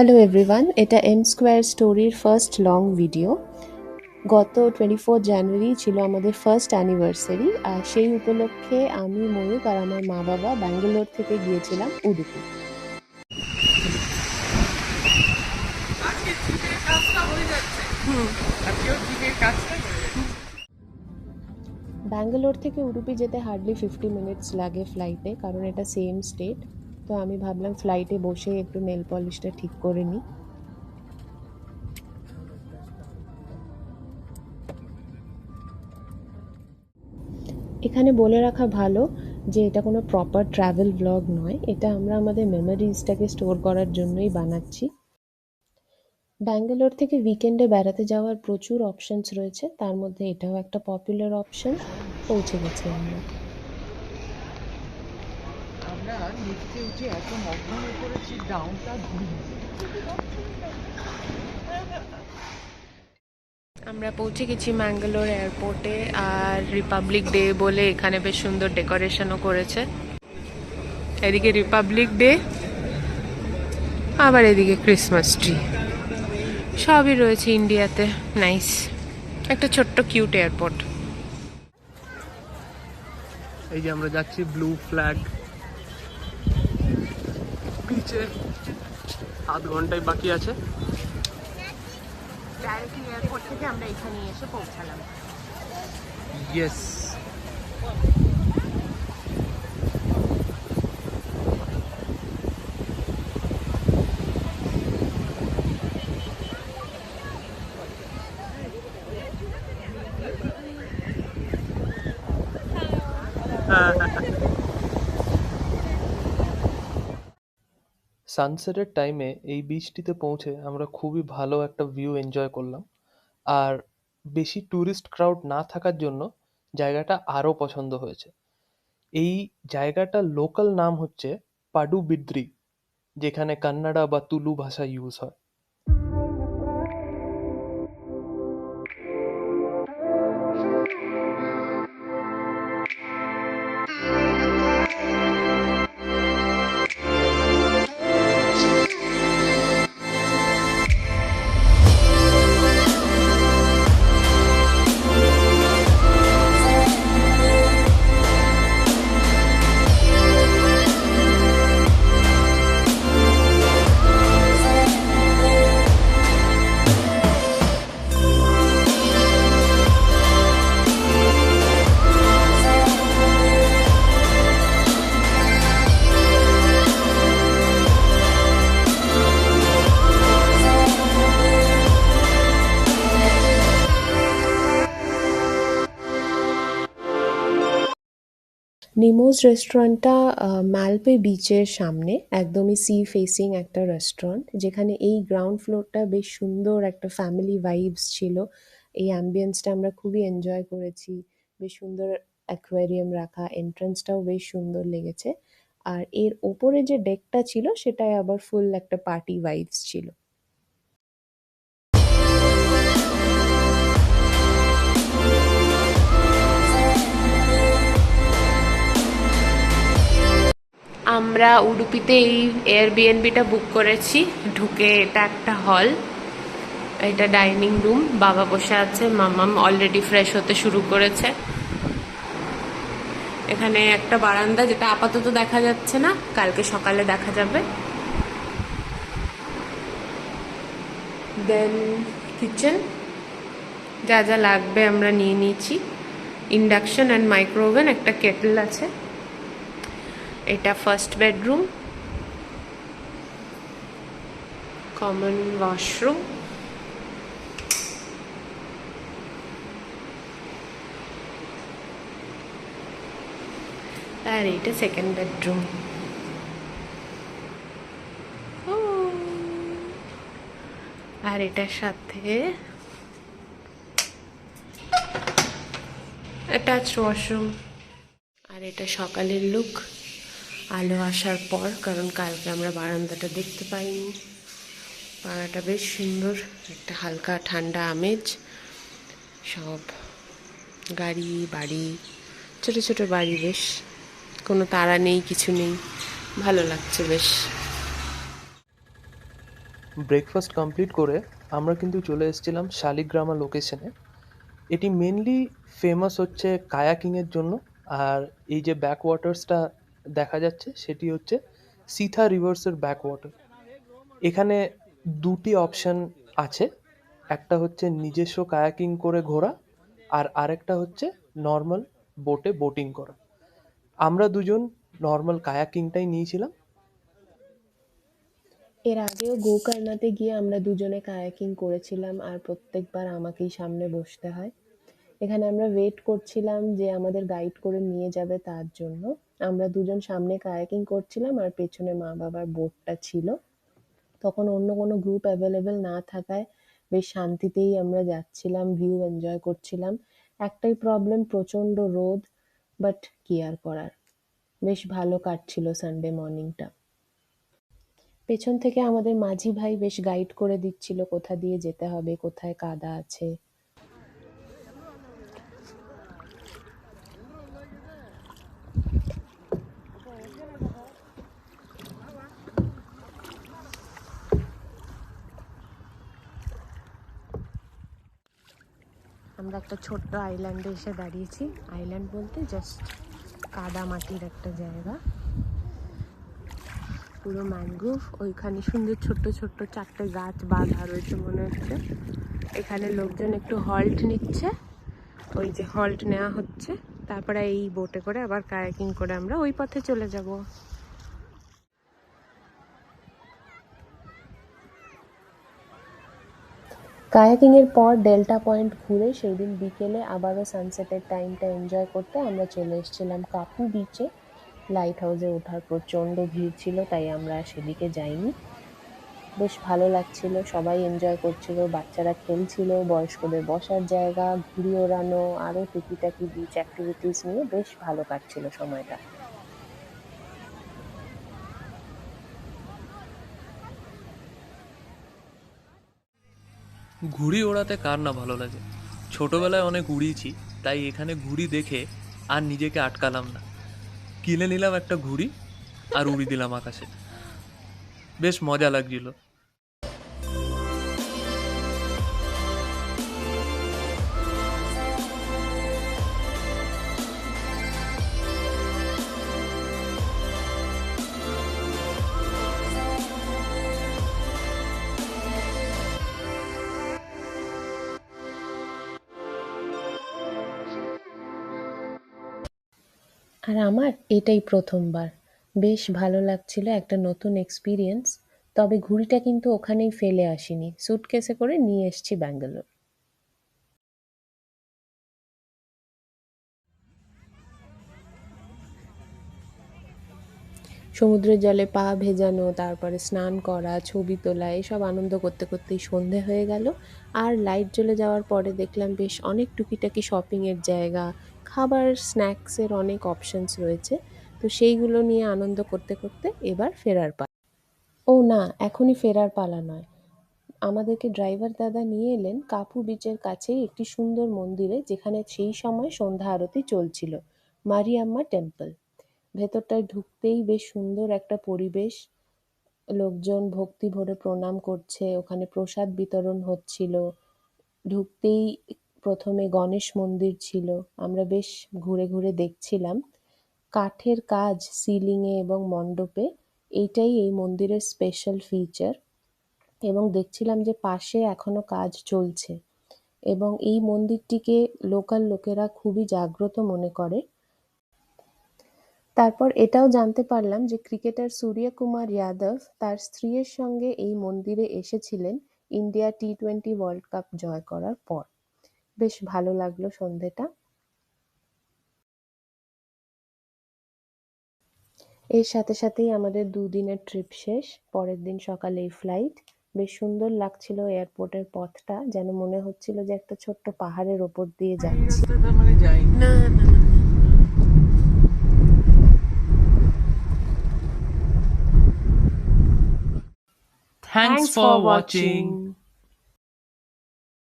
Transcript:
Hello everyone, এটা M square স্টোরির first long video. গত 24 জানুয়ারি ছিল আমাদের ফার্স্ট অ্যানিভার্সারি, আর সেই উপলক্ষে আমি, ময়ূক আর আমার মা বাবা ব্যাঙ্গালোর থেকে গিয়েছিলাম উডুপি। ব্যাঙ্গালোর থেকে উডুপি যেতে হার্ডলি 50 মিনিটস লাগে ফ্লাইটে, কারণ এটা সেম স্টেট। তো আমি ভাবলাম ফ্লাইটে বসে একটু নেল পলিশটা ঠিক করে নিই। এখানে বলে রাখা ভালো যে এটা কোনো প্রপার ট্রাভেল ব্লগ নয়, এটা আমরা আমাদের মেমোরিজটাকে স্টোর করার জন্যই বানাচ্ছি। ব্যাঙ্গালোর থেকে উইকেন্ডে বেড়াতে যাওয়ার প্রচুর অপশনস রয়েছে, তার মধ্যে এটাও একটা পপুলার অপশন। পৌঁছে গেছি আমরা। আমরা লিফটে উঠে এত মগ্ন হয়ে পড়েছি, ডাউনটা ঘুরি। আমরা পৌঁছে গেছি ম্যাঙ্গালোর এয়ারপোর্টে, আর রিপাবলিক ডে বলে এখানে বেশ সুন্দর ডেকোরেশনও করেছে। এদিকে রিপাবলিক ডে, আবার এদিকে ক্রিসমাস ট্রি, সবই রয়েছে ইন্ডিয়াতে। নাইস, একটা ছোট্ট কিউট এয়ারপোর্ট। এই যে আমরা যাচ্ছি ব্লু ফ্ল্যাগ বিচে, 7 ঘন্টায় বাকি আছে। ডাইরেক্টলি এয়ারপোর্ট থেকে আমরা এখানে এসে পৌঁছালাম। ইয়েস। সানসেটের টাইমে এই বিচটিতে পৌঁছে আমরা খুবই ভালো একটা ভিউ এনজয় করলাম। আর বেশি ট্যুরিস্ট ক্রাউড না থাকার জন্য জায়গাটা আরও পছন্দ হয়েছে। এই জায়গাটার লোকাল নাম হচ্ছে পাডুবিদ্রি, যেখানে কান্নাড়া বা তুলু ভাষা ইউজ হয়। নিমোজ রেস্টুরেন্টটা মালপে বিচের সামনে, একদমই সি ফেসিং একটা রেস্টুরেন্ট, যেখানে এই গ্রাউন্ড ফ্লোরটা বেশ সুন্দর একটা ফ্যামিলি ভাইবস ছিল। এই অ্যাম্বিয়েন্সটা আমরা খুবই এনজয় করেছি। বেশ সুন্দর অ্যাকোয়ারিয়াম রাখা, এন্ট্রান্সটাও বেশ সুন্দর লেগেছে। আর এর ওপরে যে ডেকটা ছিল সেটায় আবার ফুল একটা পার্টি ভাইবস ছিল। আমরা উডুপিতে এই এয়ারবিএনবিটা বুক করেছি। ঢুকে এটা একটা হল, এটা ডাইনিং রুম। বাবা বসে আছে, মামাম অলরেডি ফ্রেশ হতে শুরু করেছে। এখানে একটা বারান্দা, যেটা আপাতত দেখা যাচ্ছে না, কালকে সকালে দেখা যাবে। দেন কিচেন, যা যা লাগবে আমরা নিয়ে নিয়েছি। ইন্ডাকশন অ্যান্ড মাইক্রোওভেন, একটা কেটল আছে। এটা ফার্স্ট বেডরুম, কমন ওয়াশরুম। আর এইটা সেকেন্ড বেডরুম। আর এটার সাথে অ্যাটাচড ওয়াশরুম। আর এটা সকালের লুক, আলো আসার পর, কারণ কালকে আমরা বারান্দাটা দেখতে পাইনি। পাড়াটা বেশ সুন্দর, একটা হালকা ঠান্ডা আমেজ। সব গাড়ি বাড়ি, ছোট ছোট বাড়ি, বেশ কোনো তাড়া নেই, কিছু নেই, ভালো লাগছে বেশ। ব্রেকফাস্ট কমপ্লিট করে আমরা কিন্তু চলে এসেছিলাম শালিগ্রামা লোকেশনে। এটি মেনলি ফেমাস হচ্ছে কায়াকিংয়ের জন্য। আর এই যে ব্যাক ওয়াটার্সটা দেখা যাচ্ছে সেটি হচ্ছে সিথা রিভার্সের ব্যাক ওয়াটার। এখানে দুটি অপশন আছে, একটা হচ্ছে নিজস্ব কায়াকিং করে ঘোরা আর আরেকটা হচ্ছে নর্মাল বোটে বোটিং করা। আমরা দুজন নর্মাল কায়াকিংটাই নিয়েছিলাম। এর আগেও গোকর্ণাতে গিয়ে আমরা দুজনে কায়াকিং করেছিলাম আর প্রত্যেকবার আমাকেই সামনে বসতে হয়। এখানে আমরা ওয়েট করছিলাম যে আমাদের গাইড করে নিয়ে যাবে তার জন্য। আমরা দুজন সামনে কায়াকিং করছিলাম আর পেছনে মা বাবার বোটটা ছিল। তখন অন্য কোনো গ্রুপ অ্যাভেলেবেল না থাকায় বেশ শান্তিতেই আমরা যাচ্ছিলাম, ভিউ এনজয় করছিলাম। একটাই প্রবলেম, প্রচণ্ড রোদ, বাট কি আর করার। বেশ ভালো কাটছিল সানডে মর্নিংটা। পেছন থেকে আমাদের মাঝি ভাই বেশ গাইড করে দিচ্ছিল কোথা দিয়ে যেতে হবে, কোথায় কাদা আছে। আমরা একটা ছোট্ট আইল্যান্ডে এসে দাঁড়িয়েছি। আইল্যান্ড বলতে জাস্ট কাদা মাটির একটা জায়গা, পুরো ম্যানগ্রোভ। ওইখানে সুন্দর ছোট্ট ছোট্ট 4টে গাছ বাঁধা রয়েছে মনে হচ্ছে। এখানে লোকজন একটু হল্ট নিচ্ছে, ওই যে হল্ট নেওয়া হচ্ছে, তারপরে এই বোটে করে আবার কায়াকিং করে আমরা ওই পথে চলে যাব। কায়াকিং এর পর ডেল্টা পয়েন্ট ঘুরে সেই দিন বিকেলে আবারও সানসেটের টাইমটা এনজয় করতে আমরা চলে এসেছিলাম কাপু বিচে। লাইট হাউসে ওঠার প্রচণ্ড ভিড় ছিল, তাই আমরা সেদিকে যাইনি। বেশ ভালো লাগছিল, সবাই এনজয় করছিল, বাচ্চারা খেলছিল, বয়স্কদের বসার জায়গা, ঘুড়ি ওড়ানো, আরও টুকিটাকি বিচ অ্যাক্টিভিটিস নিয়ে বেশ ভালো কাটছিল সময়টা। ঘুড়ি ওড়াতে কার না ভালো লাগে। ছোটবেলায় অনেক উড়িয়েছি, তাই এখানে ঘুড়ি দেখে আর নিজেকে আটকালাম না। কিনে নিলাম একটা ঘুড়ি আর উড়ি দিলাম আকাশে। বেশ মজা লাগছিল। আর আমার এটাই প্রথমবার। বেশ ভালো লাগছিল, একটা নতুন এক্সপিরিয়েন্স। তবে ঘুড়িটা কিন্তু ওখানেই ফেলে আসিনি, সুটকেসে করে নিয়ে এসেছি ব্যাঙ্গালোর। সমুদ্রের জলে পা ভেজানো, তারপরে স্নান করা, ছবি তোলা, এসব আনন্দ করতে করতেই সন্ধে হয়ে গেল। আর লাইট জ্বলে যাওয়ার পরে দেখলাম বেশ অনেক টুকিটাকি শপিংয়ের জায়গা, খাবার স্ন্যাক্সের অনেক অপশনস রয়েছে। তো সেইগুলো নিয়ে আনন্দ করতে করতে এবার ফেরার পালা। ও না, এখনই ফেরার পালা নয়। আমাদেরকে ড্রাইভার দাদা নিয়ে এলেন কাপু বিচের কাছেই একটি সুন্দর মন্দিরে, যেখানে সেই সময় সন্ধ্যা আরতি চলছিল, মারিয়াম্মা টেম্পল। ভেতরটায় ঢুকতেই বেশ সুন্দর একটা পরিবেশ, লোকজন ভক্তি ভরে প্রণাম করছে, ওখানে প্রসাদ বিতরণ হচ্ছিল। ঢুকতেই প্রথমে গণেশ মন্দির ছিল, আমরা বেশ ঘুরে ঘুরে দেখছিলাম। কাঠের কাজ সিলিংয়ে এবং মণ্ডপে, এইটাই এই মন্দিরের স্পেশাল ফিচার। এবং দেখছিলাম যে পাশে এখনো কাজ চলছে, এবং এই মন্দিরটিকে লোকাল লোকেরা খুবই জাগ্রত মনে করে। তারপর এটাও জানতে পারলাম যে ক্রিকেটার সূর্যকুমার যাদব তার স্ত্রীর সঙ্গে এই মন্দিরে এসেছিলেন ইন্ডিয়া টি-20 ওয়ার্ল্ড কাপ জয় করার পর। বেশ ভালো লাগলো সন্ধেটা। এর সাথে সাথেই আমাদের দুদিনের ট্রিপ শেষ। পরের দিন সকালেই ফ্লাইট। বেশ সুন্দর লাগছিল এয়ারপোর্টের পথটা, যেন মনে হচ্ছিল যে একটা ছোট্ট পাহাড়ের ওপর দিয়ে যাচ্ছি। না, না, না। Thanks Thanks for for watching. watching.